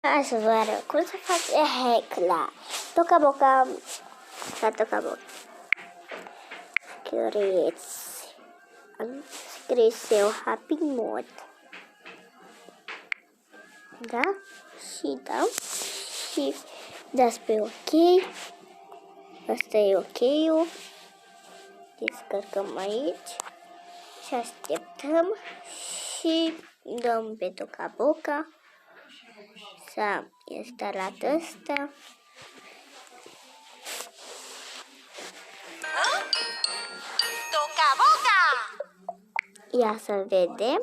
Hai să vă arăt cum să faci hack la Toca Boca. La Toca Boca scrieți eu Happy Mode. Da? Și da. Și dați pe OK. Asta e OK-ul. Descărcăm aici. Și așteptăm. Și dăm pe Toca Boca. S-a instalat ăsta. Toca Boca! Ia să vedem.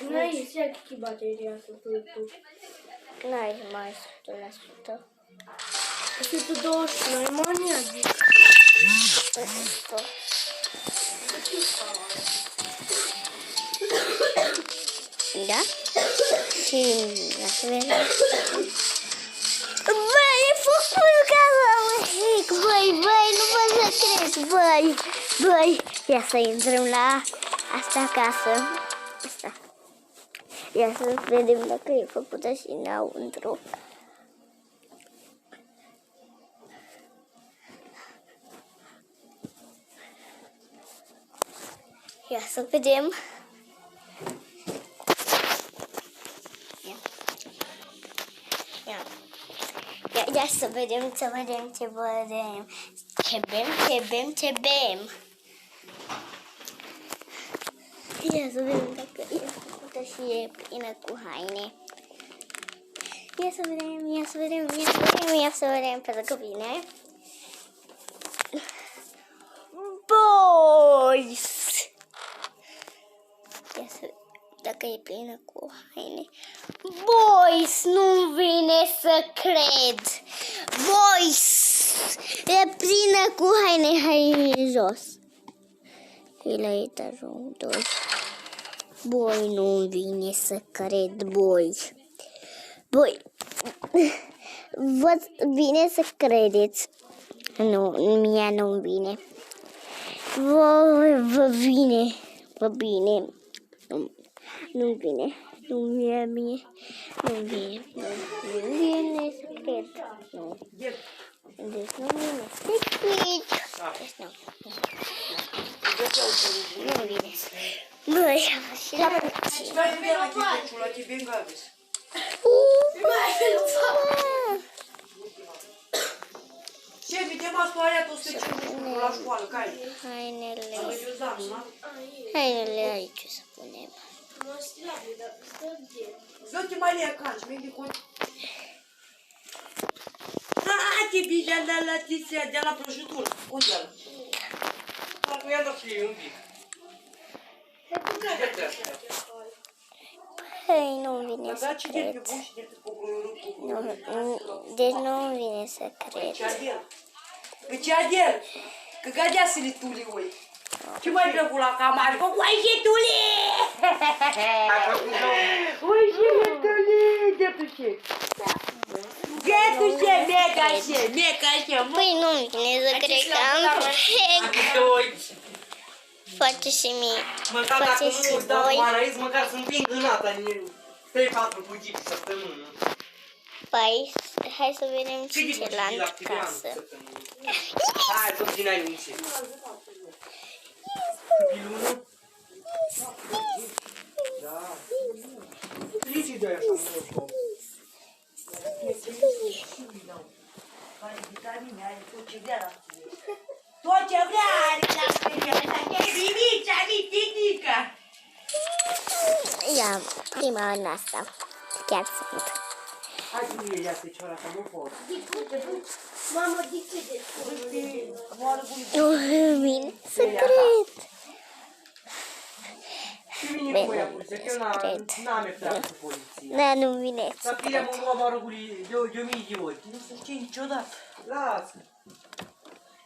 N-ai zis que bateria să pui tu. N-ai mai 100%. 120, n-ai mania de... Da? Și ia să vedem. Băi, e făcut ca la un hack, băi, nu vă să crezi, băi. Ia să intrăm la asta acasă. Asta. Ia să vedem dacă e făcută și înăuntru. Ia să vedem. Ia să vedem ce bem. Ia să vedem dacă e făcută și e plină cu haine. Ia să vedem pentru că vine. Boys! Ia să vedem dacă e plină cu haine. Boys, nu vine să cred. Boys! E plină cu haine, hai jos. E la etajul 2. Boi, nu vine să cred, boi. Vă vine să credeți. Nu, mie nu vine. Vă vine. Nu vine. Nu vine să cred. Nu. Deci nu vine să cred. Nu vine să cred. Băi, și la puțin. Ce, vedem astoarea tot să chem la școală, care? Hainele aici să punem. Zău-te mai le canci, mi-e de cont. Te bija la tiția de la prăjitură. Unde-l? Acum i-am dat fie un pic. Hei, nu vine să cred. Deci nu vine să cred. Că ce Adel? Că gadea să le tuli, oi. Ce mai drăgu la camară? Că uai și tuli! Uai și tuli! De tu ce? De tu ce? Meca ce? Păi nu vine să cred că am hack. Face și mie. Măcar dacă nu îți dau analiz, măcar să împing în ata 3-4 cutii pe săptămână. Păi, hai să vedem ce la casă. Hai, tot din ai liniște. Pilună? Da. Tricii de-aia așa mult. Care vitamine are, tot ce vrea la tine. Tot ce vrea are la tine. Mimița, mititica. Ia, prima în asta. Chiar sunt. Hai să nu iei asta cioara, că nu pot. Mamă, de ce de Nu vine să cred. Și vine cu ea poliția, că eu n-am iertat cu poliția. Da, nu vine Să secret. pilem un oamă de 1000 de ori. Nu se știe niciodată. Lasă.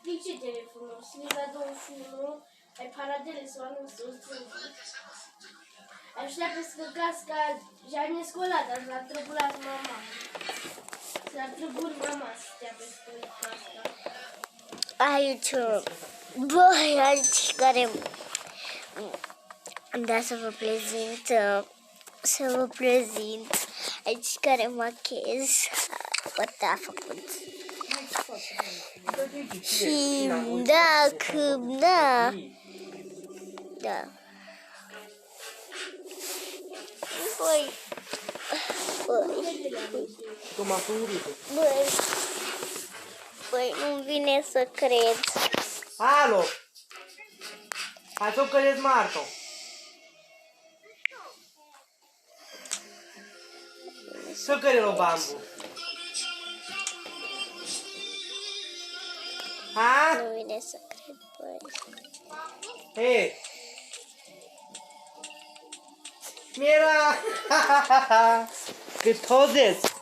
De ce telefonul? Sliza 21, ai paradele sau nu să o strângi. Aștia pe scăcasca, já ne scolat, dar l-a trăbulat mama. S-a trăbut mama să stea pe scăcasca. Aici, băi, aici care... Da, să vă prezint aici care machez. Uite, a făcut. Și da. Băi, nu-mi vine să cred. Alo! Hai să-o călezi Marto. Să căle la bambu. Ha? Nu vine să cred, băi. Hei! Mira! Cât hozesc!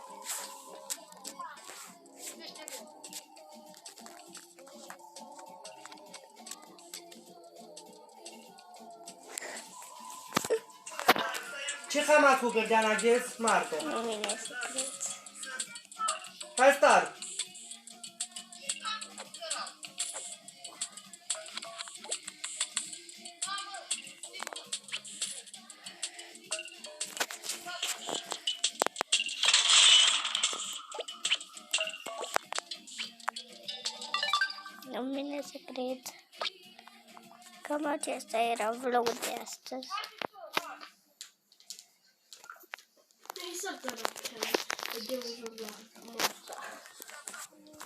Ce cam cu gărdeana gest, Marto? Nu vine să cred. Hai start! Nu vine să cred. Cam acesta era vlogul de astăzi. Trebuie să te rog, de un la morța.